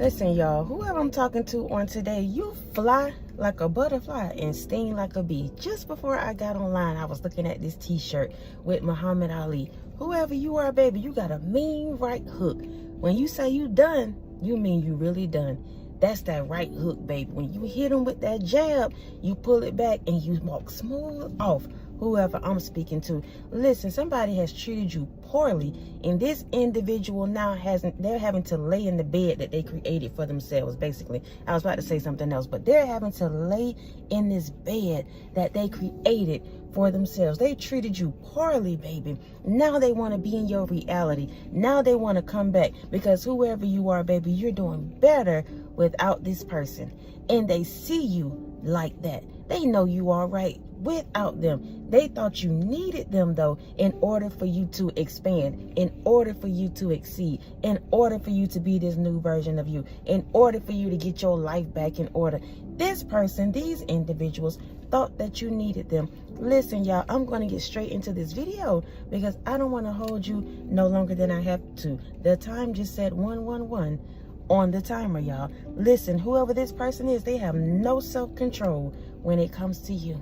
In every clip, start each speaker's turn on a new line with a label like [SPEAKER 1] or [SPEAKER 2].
[SPEAKER 1] Listen, y'all, whoever I'm talking to on today, you fly like a butterfly and sting like a bee. Just before I got online, I was looking at this t-shirt with Muhammad Ali. Whoever you are, baby, you got a mean right hook. When you say you done, you mean you really done. That's that right hook, baby. When you hit them with that jab, you pull it back and you walk smooth off. Whoever I'm speaking to, listen, somebody has treated you poorly, and this individual now they're having to lay in the bed that they created for themselves. Basically, I was about to say something else, but they're having to lay in this bed that they created for themselves. They treated you poorly, baby. Now they want to be in your reality. Now they want to come back, because whoever you are, baby, you're doing better without this person, and they see you like that. They know you are right without them. They thought you needed them, though, in order for you to expand, in order for you to exceed, in order for you to be this new version of you, in order for you to get your life back in order. This person, these individuals, thought that you needed them. Listen, y'all, I'm going to get straight into this video because I don't want to hold you no longer than I have to. The time just said 111 on the timer, y'all. Listen, whoever this person is, they have no self-control when it comes to you.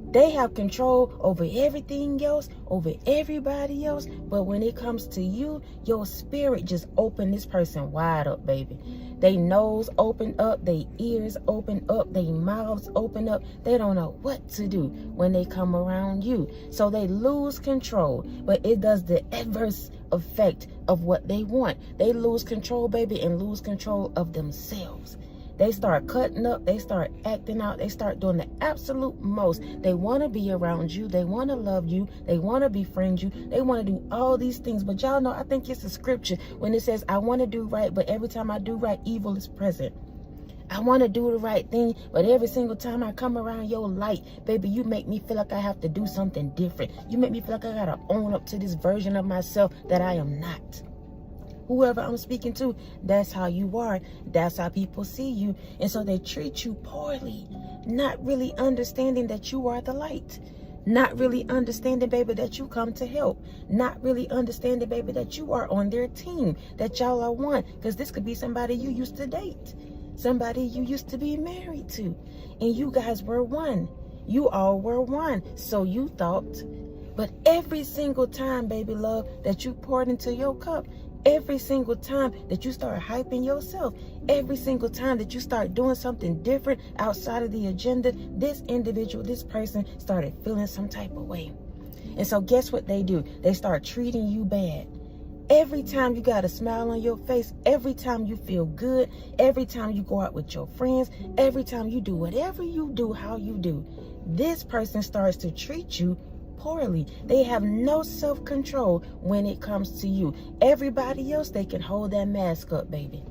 [SPEAKER 1] They have control over everything else, over everybody else, but when it comes to you, your spirit just open this person wide up, baby. They nose open up, they ears open up, they mouths open up. They don't know what to do when they come around you. So they lose control, but it does the adverse effect of what they want. They lose control, baby, and lose control of themselves. They start cutting up, they start acting out, they start doing the absolute most. They want to be around you, they want to love you, they want to befriend you, they want to do all these things. But y'all know, I think it's a scripture when it says, I want to do right, but every time I do right, evil is present. I want to do the right thing, but every single time I come around your light, baby, you make me feel like I have to do something different. You make me feel like I got to own up to this version of myself that I am not. Whoever I'm speaking to, that's how you are. That's how people see you. And so they treat you poorly, not really understanding that you are the light. Not really understanding, baby, that you come to help. Not really understanding, baby, that you are on their team, that y'all are one. Because this could be somebody you used to date, somebody you used to be married to, and you guys were one. You all were one, so you thought. But every single time, baby love, that you poured into your cup, every single time that you start hyping yourself, every single time that you start doing something different outside of the agenda, this individual, this person started feeling some type of way. And so guess what they do? They start treating you bad. Every time you got a smile on your face, every time you feel good, every time you go out with your friends, every time you do whatever you do, how you do, this person starts to treat you poorly. They have no self-control when it comes to you. Everybody else, they can hold that mask up, baby.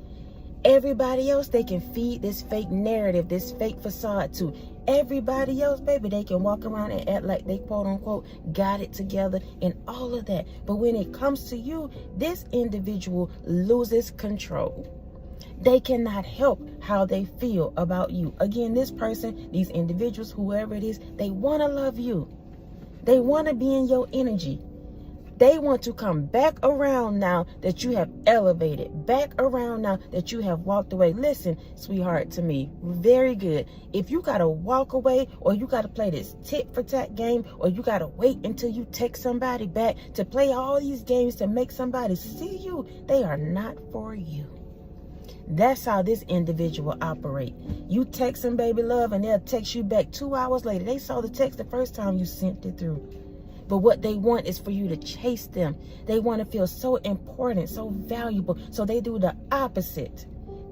[SPEAKER 1] Everybody else, they can feed this fake narrative, this fake facade to. Everybody else, baby, they can walk around and act like they quote unquote got it together and all of that. But when it comes to you, this individual loses control. They cannot help how they feel about you. Again, this person, these individuals, whoever it is, they want to love you. They want to be in your energy. They want to come back around now that you have elevated, back around now that you have walked away. Listen, sweetheart, to me, very good. If you got to walk away, or you got to play this tit for tat game, or you got to wait until you text somebody back to play all these games to make somebody see you, they are not for you. That's how this individual operate. You text them, baby love, and they'll text you back 2 hours later. They saw the text the first time you sent it through. But what they want is for you to chase them. They want to feel so important, so valuable. So they do the opposite,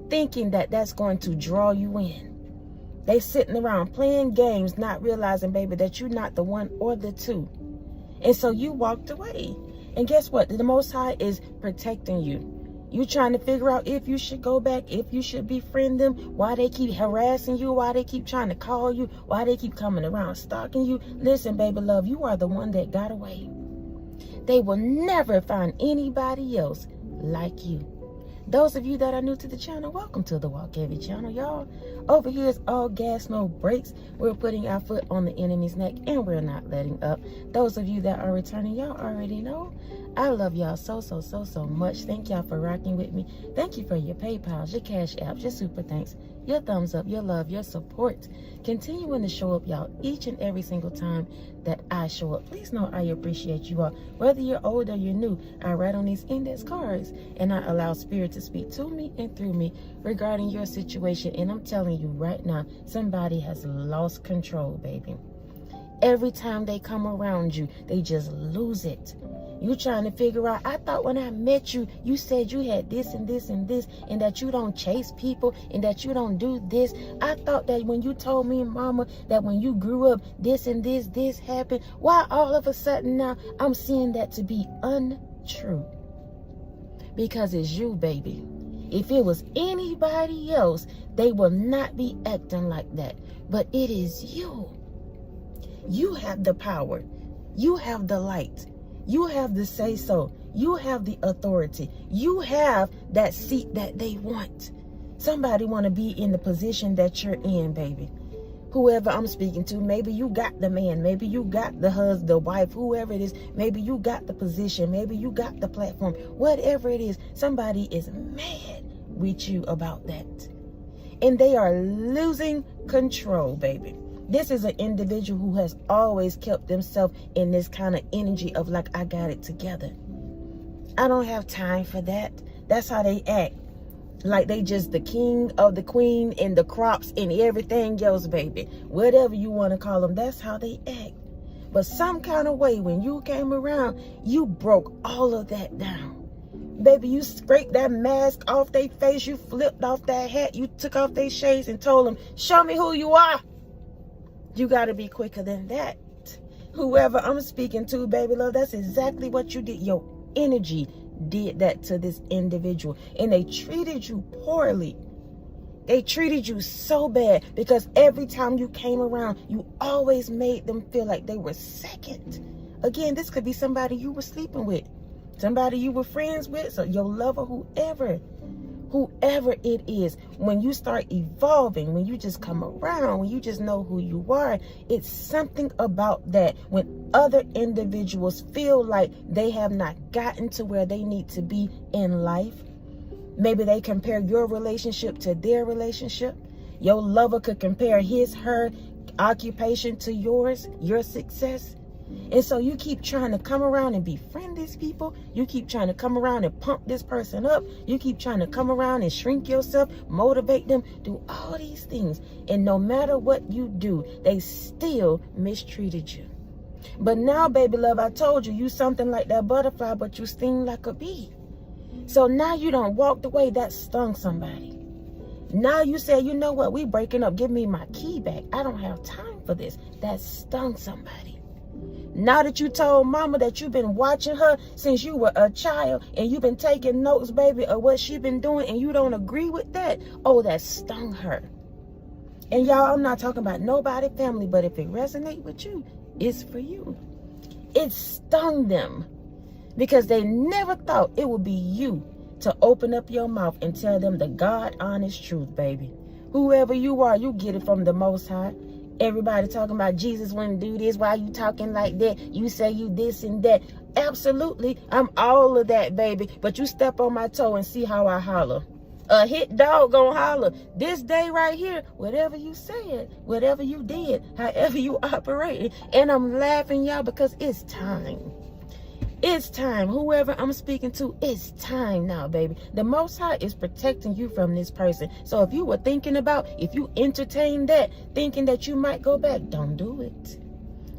[SPEAKER 1] thinking that that's going to draw you in. They sitting around playing games, not realizing, baby, that you're not the one or the two. And so you walked away. And guess what? The Most High is protecting you. You trying to figure out if you should go back, if you should befriend them, why they keep harassing you, why they keep trying to call you, why they keep coming around stalking you. Listen, baby love, you are the one that got away. They will never find anybody else like you. Those of you that are new to the channel, welcome to the Walk Heavy channel, y'all. Over here is all gas, no brakes. We're putting our foot on the enemy's neck and we're not letting up. Those of you that are returning, y'all already know. I love y'all so much. Thank y'all for rocking with me. Thank you for your PayPals, your Cash Apps, your super thanks, your thumbs up, your love, your support. Continuing to show up, y'all, each and every single time that I show up. Please know I appreciate you all. Whether you're old or you're new, I write on these index cards and I allow Spirit to speak to me and through me regarding your situation. And I'm telling you right now, somebody has lost control, baby. Every time they come around you, they just lose it. You trying to figure out, I thought when I met you, you said you had this and this and this, and that you don't chase people, and that you don't do this. I thought that when you told me, mama, that when you grew up, this and this happened. Why all of a sudden now I'm seeing that to be untrue? Because it's you, baby. If it was anybody else, they will not be acting like that. But it is you. You have the power. You have the light. You have the say-so. You have the authority. You have that seat that they want. Somebody want to be in the position that you're in, baby. Whoever I'm speaking to, maybe you got the man, maybe you got the husband, the wife, whoever it is, maybe you got the position, maybe you got the platform, whatever it is, somebody is mad with you about that. And they are losing control, baby. This is an individual who has always kept themselves in this kind of energy of like, I got it together. I don't have time for that. That's how they act. Like they just the king of the queen and the crops and everything else, baby. Whatever you want to call them, that's how they act. But some kind of way, when you came around, you broke all of that down. Baby, you scraped that mask off their face. You flipped off that hat. You took off their shades and told them, show me who you are. You got to be quicker than that. Whoever I'm speaking to, baby love, that's exactly what you did. Your energy did that to this individual. And they treated you poorly. They treated you so bad because every time you came around, you always made them feel like they were second. Again, this could be somebody you were sleeping with, somebody you were friends with, so your lover, whoever it is. When you start evolving, when you just come around, when you just know who you are, it's something about that. When other individuals feel like they have not gotten to where they need to be in life, maybe they compare your relationship to their relationship. Your lover could compare her occupation to yours, your success. And so you keep trying to come around and befriend these people. You keep trying to come around and pump this person up. You keep trying to come around and shrink yourself, motivate them, do all these things. And no matter what you do, they still mistreated you. But now, baby love, I told you, you something like that butterfly, but you sting like a bee. So now you don't walk the way that stung somebody. Now you say, you know what, we breaking up. Give me my key back. I don't have time for this. That stung somebody. Now that you told mama that you've been watching her since you were a child and you've been taking notes, baby, of what she's been doing, and you don't agree with that, oh, that stung her. And y'all, I'm not talking about nobody family, but if it resonates with you, it's for you. It stung them because they never thought it would be you to open up your mouth and tell them the God honest truth, baby. Whoever you are, you get it from the Most High. Everybody talking about Jesus wouldn't do this. Why you talking like that? You say you this and that. Absolutely. I'm all of that, baby. But you step on my toe and see how I holler. A hit dog gonna holler. This day right here, whatever you said, whatever you did, however you operated. And I'm laughing, y'all, because it's time. It's time. Whoever I'm speaking to, it's time now, baby. The Most High is protecting you from this person. So if you were thinking about, if you entertained that, thinking that you might go back, don't do it.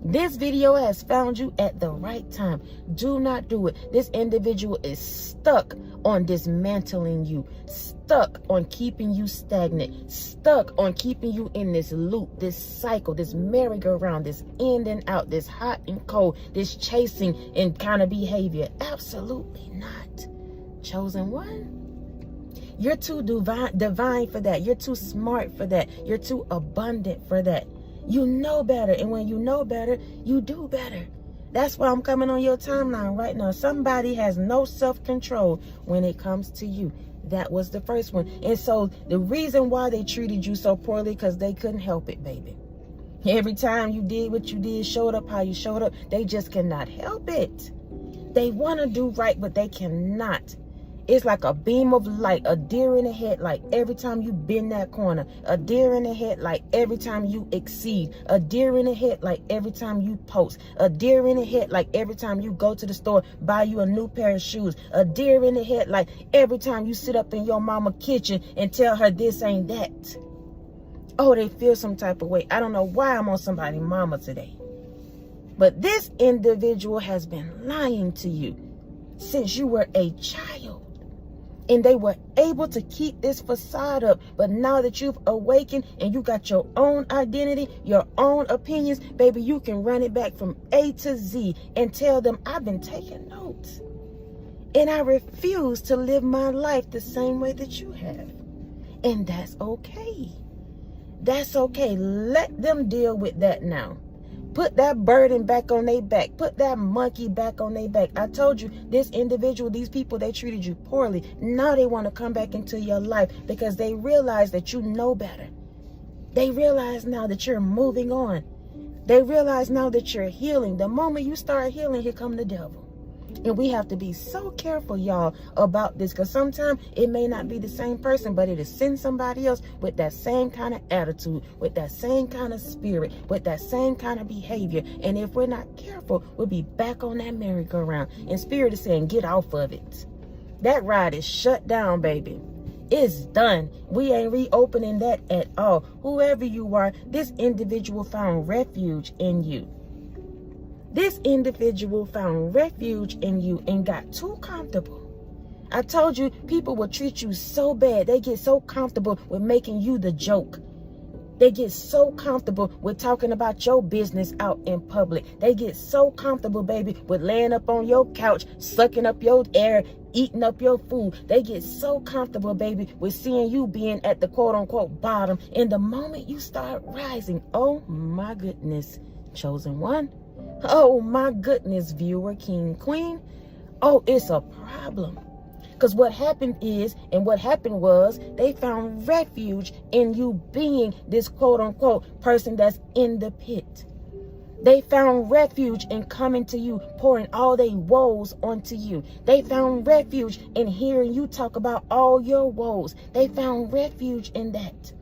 [SPEAKER 1] This video has found you at the right time. Do not do it. This individual is stuck on dismantling you, stuck on keeping you stagnant, stuck on keeping you in this loop, this cycle, this merry-go-round, this in and out, this hot and cold, this chasing and kind of behavior. Absolutely not. Chosen one, you're too divine for that. You're too smart for that. You're too abundant for that. You know better, and when you know better, you do better. That's why I'm coming on your timeline right now. Somebody has no self-control when it comes to you. That was the first one. And so the reason why they treated you so poorly, because they couldn't help it, baby. Every time you did what you did, showed up how you showed up, they just cannot help it. They want to do right, but they cannot. It's like a beam of light, a deer in the headlight every time you bend that corner, a deer in the headlight every time you exceed, a deer in the headlight every time you post, a deer in the headlight every time you go to the store, buy you a new pair of shoes, a deer in the headlight every time you sit up in your mama kitchen and tell her this ain't that. Oh, they feel some type of way. I don't know why I'm on somebody's mama today. But this individual has been lying to you since you were a child. And they were able to keep this facade up. But now that you've awakened and you got your own identity, your own opinions, baby, you can run it back from A to Z and tell them, I've been taking notes. And I refuse to live my life the same way that you have. And that's okay. That's okay. Let them deal with that now. Put that burden back on their back. Put that monkey back on their back. I told you, this individual, these people, they treated you poorly. Now they want to come back into your life because they realize that you know better. They realize now that you're moving on. They realize now that you're healing. The moment you start healing, here come the devil. And we have to be so careful, y'all, about this, because sometimes it may not be the same person, but it'll send somebody else with that same kind of attitude, with that same kind of spirit, with that same kind of behavior. And if we're not careful, we'll be back on that merry-go-round. And spirit is saying, get off of it. That ride is shut down, baby. It's done. We ain't reopening that at all. Whoever you are, this individual found refuge in you. This individual found refuge in you and got too comfortable. I told you, people will treat you so bad. They get so comfortable with making you the joke. They get so comfortable with talking about your business out in public. They get so comfortable, baby, with laying up on your couch, sucking up your air, eating up your food. They get so comfortable, baby, with seeing you being at the quote-unquote bottom. And the moment you start rising, oh my goodness, chosen one. Oh my goodness, viewer, king, queen. Oh, it's a problem. Because what happened is, and what happened was, they found refuge in you being this quote-unquote person that's in the pit. They found refuge in coming to you, pouring all their woes onto you. They found refuge in hearing you talk about all your woes. They found refuge in that.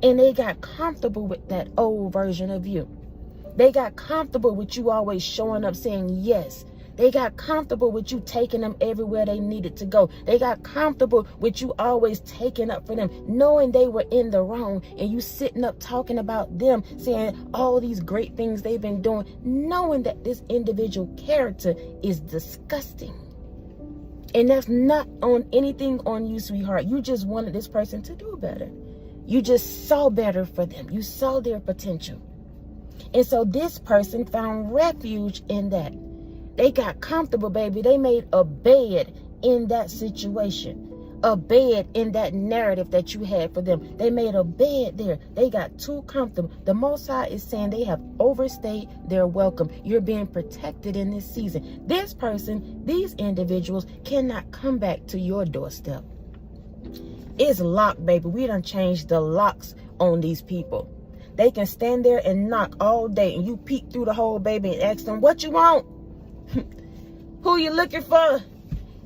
[SPEAKER 1] And they got comfortable with that old version of you. They got comfortable with you always showing up saying yes. They got comfortable with you taking them everywhere they needed to go. They got comfortable with you always taking up for them, knowing they were in the wrong, and you sitting up talking about them, saying all these great things they've been doing, knowing that this individual character is disgusting. And that's not on anything on you, sweetheart. You just wanted this person to do better. You just saw better for them. You saw their potential. And so this person found refuge in that. They got comfortable, baby. They made a bed in that situation, a bed in that narrative that you had for them. They made a bed there. They got too comfortable. The Most High is saying they have overstayed their welcome. You're being protected in this season. This person, these individuals cannot come back to your doorstep. It's locked, baby. We done changed the locks on these people. They can stand there and knock all day, and you peek through the hole, baby, and ask them, what you want? Who you looking for?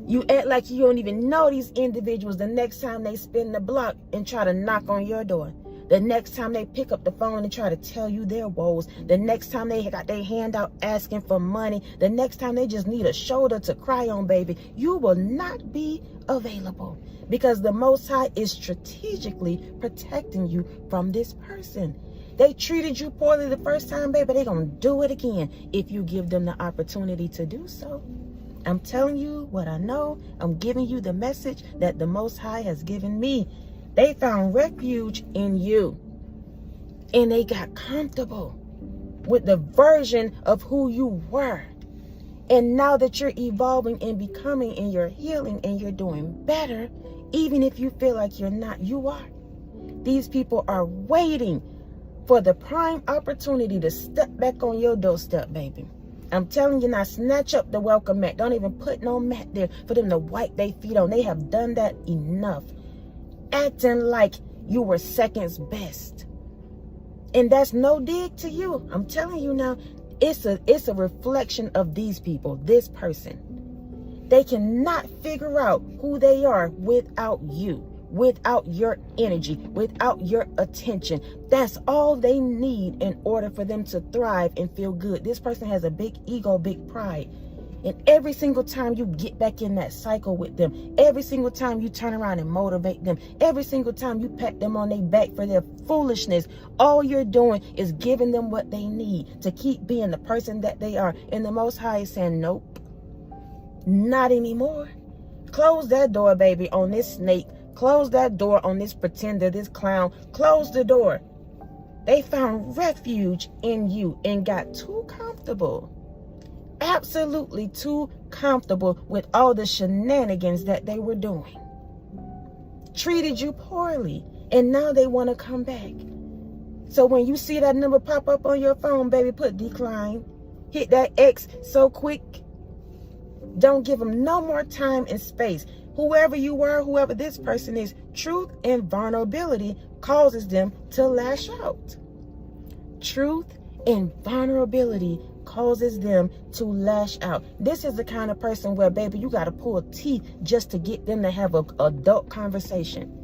[SPEAKER 1] You act like you don't even know these individuals the next time they spin the block and try to knock on your door. The next time they pick up the phone and try to tell you their woes. The next time they got their hand out asking for money. The next time they just need a shoulder to cry on, baby. You will not be available because the Most High is strategically protecting you from this person. They treated you poorly the first time, baby. They're going to do it again if you give them the opportunity to do so. I'm telling you what I know. I'm giving you the message that the Most High has given me. They found refuge in you. And they got comfortable with the version of who you were. And now that you're evolving and becoming and you're healing and you're doing better, even if you feel like you're not, you are. These people are waiting for the prime opportunity to step back on your doorstep, baby. I'm telling you now, snatch up the welcome mat. Don't even put no mat there for them to wipe their feet on. They have done that enough. Acting like you were seconds best. And that's no dig to you. I'm telling you now, it's a reflection of these people, this person. They cannot figure out who they are without you, without your energy, without your attention. That's all they need in order for them to thrive and feel good. This person has a big ego, big pride. And every single time you get back in that cycle with them, every single time you turn around and motivate them, every single time you pat them on their back for their foolishness, all you're doing is giving them what they need to keep being the person that they are. And the Most High is saying, nope, not anymore. Close that door, baby, on this snake. Close that door on this pretender, this clown. Close the door. They found refuge in you and got too comfortable. Absolutely too comfortable with all the shenanigans that they were doing. Treated you poorly, and now they want to come back. So when you see that number pop up on your phone, baby, put decline. Hit that X so quick. Don't give them no more time and space. Whoever you were, whoever this person is, truth and vulnerability causes them to lash out. Truth and vulnerability causes them to lash out. This is the kind of person where, baby, you got to pull teeth just to get them to have an adult conversation.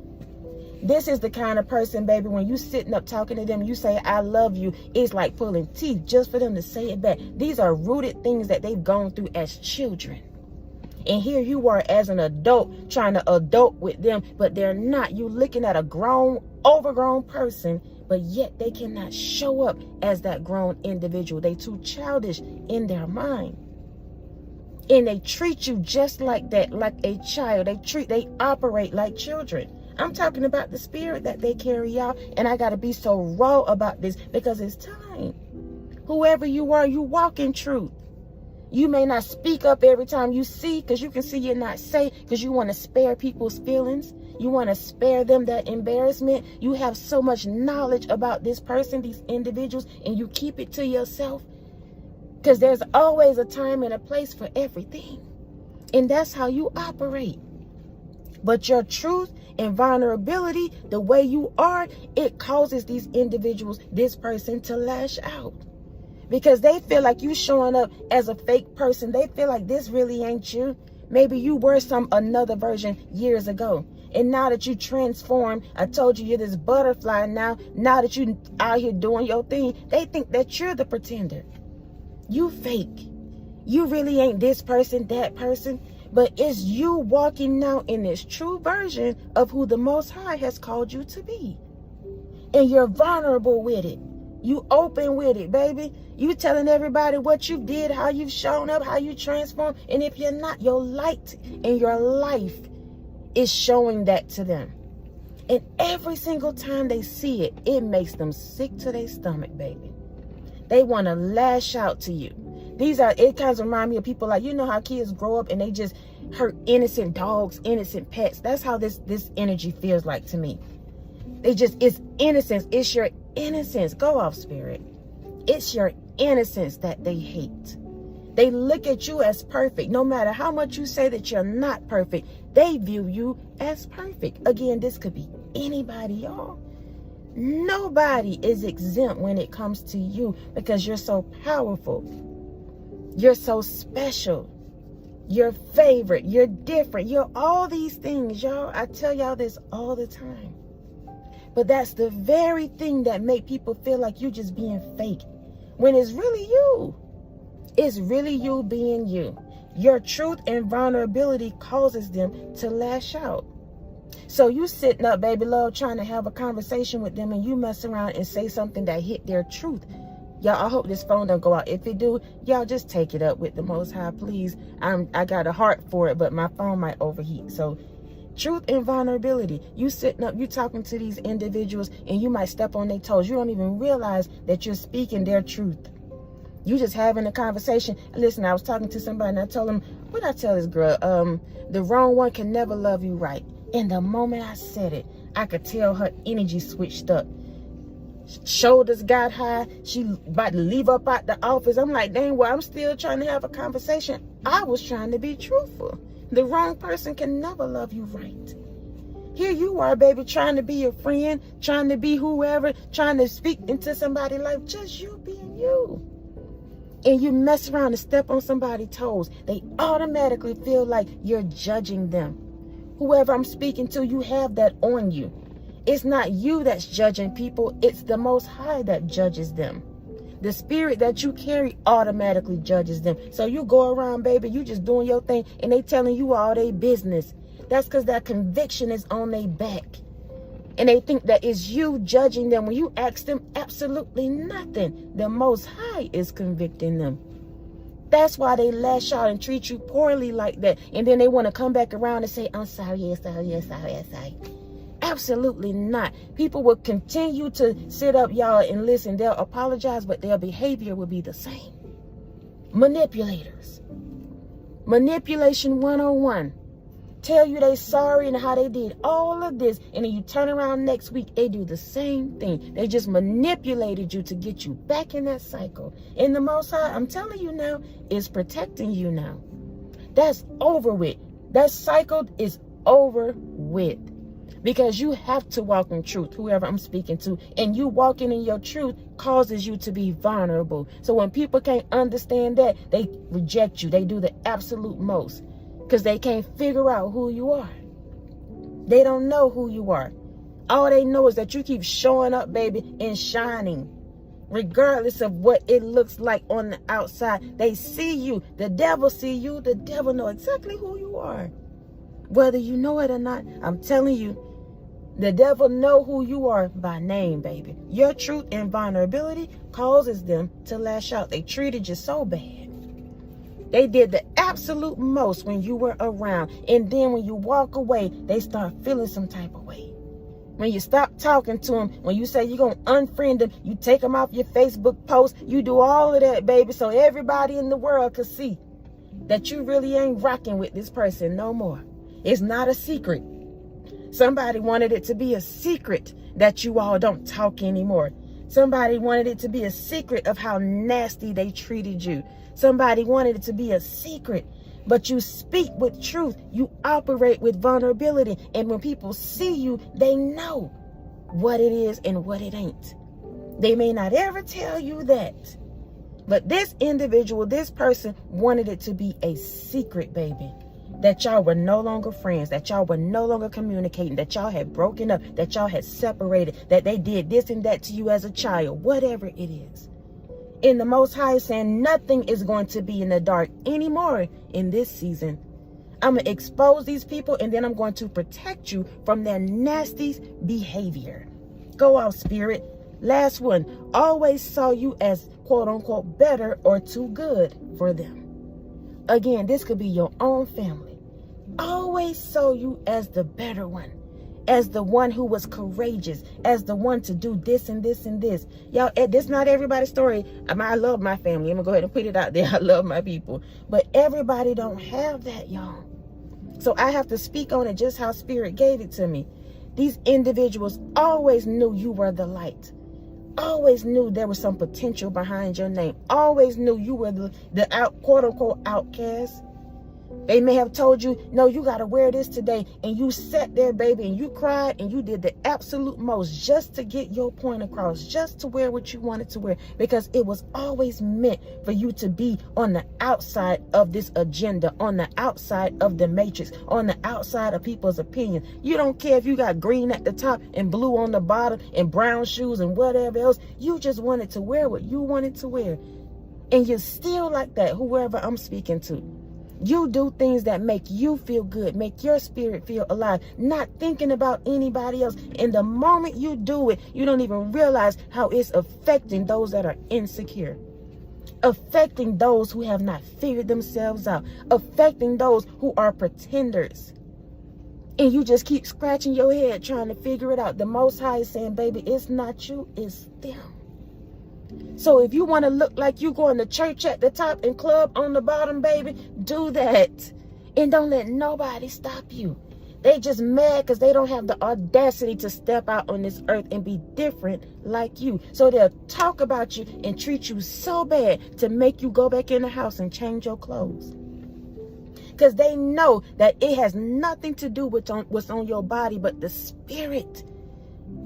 [SPEAKER 1] This is the kind of person, baby, when you sitting up talking to them, you say, I love you. It's like pulling teeth just for them to say it back. These are rooted things that they've gone through as children. And here you are as an adult trying to adult with them, but they're not. You looking at a grown, overgrown person, but yet they cannot show up as that grown individual. They too childish in their mind. And they treat you just like that, like a child. They operate like children. I'm talking about the spirit that they carry out, and I got to be so raw about this because it's time. Whoever you are, you walk in truth. You may not speak up every time you see, because you can see and not say, because you want to spare people's feelings. You want to spare them that embarrassment. You have so much knowledge about this person, these individuals, and you keep it to yourself. Because there's always a time and a place for everything. And that's how you operate. But your truth and vulnerability, the way you are, it causes these individuals, this person, to lash out. Because they feel like you showing up as a fake person. They feel like this really ain't you. Maybe you were another version years ago. And now that you transformed, I told you you're this butterfly now. Now that you out here doing your thing, they think that you're the pretender. You fake. You really ain't this person, that person. But it's you walking now in this true version of who the Most High has called you to be. And you're vulnerable with it. You open with it, baby. You telling everybody what you did, how you've shown up, how you transformed. And if you're not, your light in your life is showing that to them. And every single time they see it, it makes them sick to their stomach, baby. They want to lash out to you. It kind of remind me of people like, you know how kids grow up and they just hurt innocent dogs, innocent pets. That's how this energy feels like to me. It's innocence. It's your innocence. Go off, spirit. It's your innocence that they hate. They look at you as perfect. No matter how much you say that you're not perfect, they view you as perfect. Again, this could be anybody, y'all. Nobody is exempt when it comes to you because you're so powerful. You're so special. You're favorite. You're different. You're all these things, y'all. I tell y'all this all the time. But that's the very thing that make people feel like you're just being fake. When it's really you. It's really you being you. Your truth and vulnerability causes them to lash out. So you sitting up, baby love, trying to have a conversation with them, and you mess around and say something that hit their truth. Y'all, I hope this phone don't go out. If it do, y'all just take it up with the Most High, please. I got a heart for it, but my phone might overheat. So truth and vulnerability. You sitting up, you talking to these individuals, and you might step on their toes. You don't even realize that you're speaking their truth. You just having a conversation. Listen, I was talking to somebody, and I told them, what I tell this girl? The wrong one can never love you right. And the moment I said it, I could tell her energy switched up. shoulders got high. She about to leave up out the office. I'm like, dang, well, I'm still trying to have a conversation. I was trying to be truthful. The wrong person can never love you right. Here you are, baby, trying to be your friend, trying to be whoever, trying to speak into somebody's life, just you being you. And you mess around and step on somebody's toes. They automatically feel like you're judging them. Whoever I'm speaking to, you have that on you. It's not you that's judging people. It's the Most High that judges them. The spirit that you carry automatically judges them. So you go around, baby, you just doing your thing, and they telling you all their business. That's because that conviction is on their back. And they think that it's you judging them when you ask them absolutely nothing. The Most High is convicting them. That's why they lash out and treat you poorly like that. And then they want to come back around and say, I'm sorry, yes, sorry, yes, sorry, yes, sorry. Absolutely not. People will continue to sit up, y'all, and listen. They'll apologize, but their behavior will be the same. Manipulators. Manipulation 101. Tell you they sorry and how they did all of this, and then you turn around next week, they do the same thing. They just manipulated you to get you back in that cycle. And the Most High, I'm telling you now, is protecting you now. That's over with. That cycle is over with. Because you have to walk in truth, whoever I'm speaking to. And you walking in your truth causes you to be vulnerable. So when people can't understand that, they reject you. They do the absolute most. Because they can't figure out who you are. They don't know who you are. All they know is that you keep showing up, baby, and shining. Regardless of what it looks like on the outside. They see you. The devil see you. The devil know exactly who you are. Whether you know it or not, I'm telling you, the devil know who you are by name, baby. Your truth and vulnerability causes them to lash out. They treated you so bad. They did the absolute most when you were around. And then when you walk away, they start feeling some type of way. When you stop talking to them, when you say you're going to unfriend them, you take them off your Facebook post, you do all of that, baby, so everybody in the world could see that you really ain't rocking with this person no more. It's not a secret. Somebody wanted it to be a secret that you all don't talk anymore. Somebody wanted it to be a secret of how nasty they treated you. Somebody wanted it to be a secret. But you speak with truth. You operate with vulnerability. And when people see you, they know what it is and what it ain't. They may not ever tell you that. But this individual, this person wanted it to be a secret, baby. That y'all were no longer friends, that y'all were no longer communicating, that y'all had broken up, that y'all had separated, that they did this and that to you as a child, whatever it is. And the Most High is saying nothing is going to be in the dark anymore in this season. I'm going to expose these people, and then I'm going to protect you from their nasty behavior. Go out, spirit. Last one. Always saw you as quote unquote better or too good for them. Again, this could be your own family. Always saw you as the better one, as the one who was courageous, as the one to do this and this and this. Y'all, this not everybody's story. I love my family. I'm going to go ahead and put it out there. I love my people. But everybody don't have that, y'all. So I have to speak on it just how Spirit gave it to me. These individuals always knew you were the light. Always knew there was some potential behind your name. Always knew you were the quote unquote outcast. They may have told you, no, you got to wear this today. And you sat there, baby, and you cried and you did the absolute most just to get your point across, just to wear what you wanted to wear, because it was always meant for you to be on the outside of this agenda, on the outside of the matrix, on the outside of people's opinion. You don't care if you got green at the top and blue on the bottom and brown shoes and whatever else. You just wanted to wear what you wanted to wear. And you're still like that, whoever I'm speaking to. You do things that make you feel good, make your spirit feel alive, not thinking about anybody else. And the moment you do it, you don't even realize how it's affecting those that are insecure, affecting those who have not figured themselves out, affecting those who are pretenders. And you just keep scratching your head trying to figure it out. The Most High is saying, baby, it's not you, it's them. So if you want to look like you going to church at the top and club on the bottom, baby, do that. And don't let nobody stop you. They just mad because they don't have the audacity to step out on this earth and be different like you. So they'll talk about you and treat you so bad to make you go back in the house and change your clothes. Because they know that it has nothing to do with what's on your body but the spirit.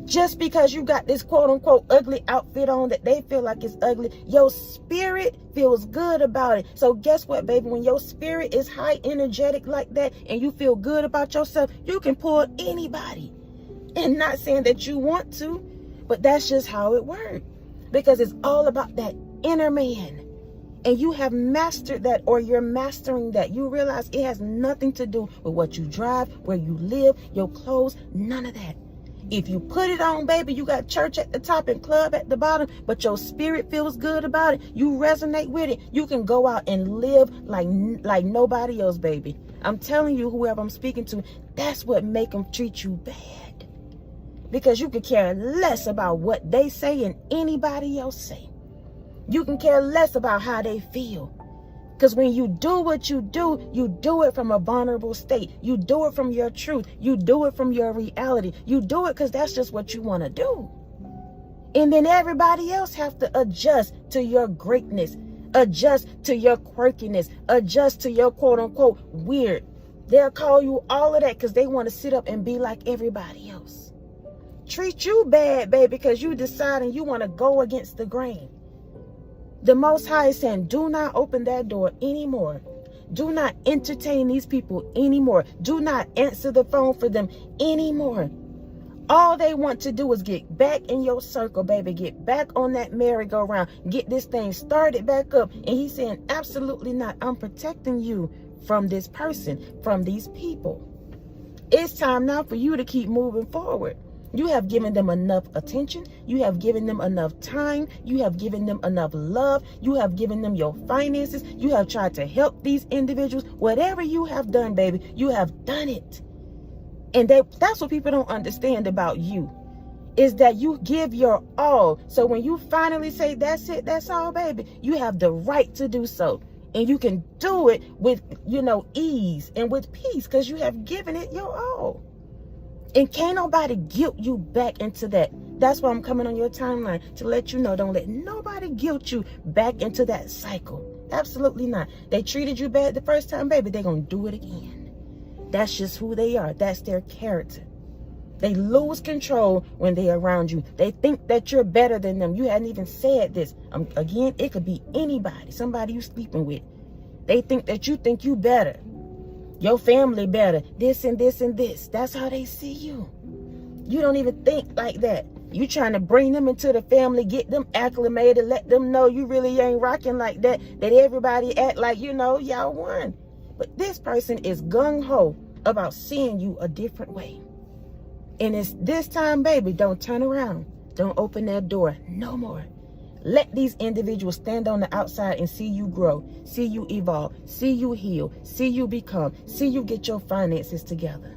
[SPEAKER 1] Just because you got this quote unquote ugly outfit on that they feel like it's ugly, your spirit feels good about it. So guess what, baby? When your spirit is high energetic like that and you feel good about yourself, you can pull anybody. And not saying that you want to, but that's just how it works. Because it's all about that inner man. And you have mastered that, or you're mastering that. You realize it has nothing to do with what you drive, where you live, your clothes, none of that. If you put it on, baby, you got church at the top and club at the bottom, but your spirit feels good about it. You resonate with it. You can go out and live like nobody else, baby. I'm telling you, whoever I'm speaking to, that's what make them treat you bad. Because you could care less about what they say and anybody else say. You can care less about how they feel. Because when you do what you do it from a vulnerable state. You do it from your truth. You do it from your reality. You do it because that's just what you want to do. And then everybody else have to adjust to your greatness. Adjust to your quirkiness. Adjust to your quote unquote weird. They'll call you all of that because they want to sit up and be like everybody else. Treat you bad, baby, because you deciding you want to go against the grain. The Most High is saying, do not open that door anymore. Do not entertain these people anymore. Do not answer the phone for them anymore. All they want to do is get back in your circle, baby. Get back on that merry-go-round. Get this thing started back up. And he's saying, absolutely not. I'm protecting you from this person, from these people. It's time now for you to keep moving forward. You have given them enough attention. You have given them enough time. You have given them enough love. You have given them your finances. You have tried to help these individuals. Whatever you have done, baby, you have done it. And that's what people don't understand about you, is that you give your all. So when you finally say, that's it, that's all, baby, you have the right to do so. And you can do it with, ease and with peace because you have given it your all. And can't nobody guilt you back into that. That's why I'm coming on your timeline to let you know, don't let nobody guilt you back into that cycle. Absolutely not. They treated you bad the first time, baby. They're going to do it again. That's just who they are. That's their character. They lose control when they're around you. They think that you're better than them. You hadn't even said this. Again, it could be anybody, somebody you're sleeping with. They think that you think you better. Your family better, this and this and this. That's how they see you. You don't even think like that. You trying to bring them into the family, get them acclimated, let them know you really ain't rocking like that, that everybody act like, y'all won. But this person is gung-ho about seeing you a different way. And it's this time, baby, don't turn around. Don't open that door no more. Let these individuals stand on the outside and see you grow, see you evolve, see you heal, see you become, see you get your finances together.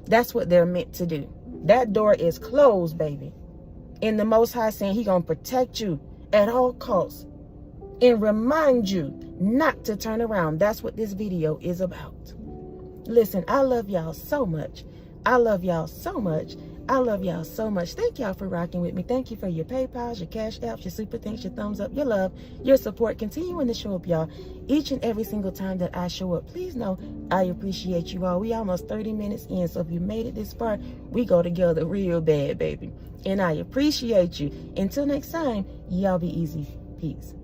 [SPEAKER 1] That's what they're meant to do. That door is closed, baby. And the Most High saying He gonna protect you at all costs and remind you not to turn around. That's what this video is about. Listen, I love y'all so much. I love y'all so much. I love y'all so much. Thank y'all for rocking with me. Thank you for your PayPals, your Cash Apps, your Super Thanks, your thumbs up, your love, your support. Continuing to show up, y'all, each and every single time that I show up. Please know I appreciate you all. We almost 30 minutes in, so if you made it this far, we go together real bad, baby. And I appreciate you. Until next time, y'all be easy. Peace.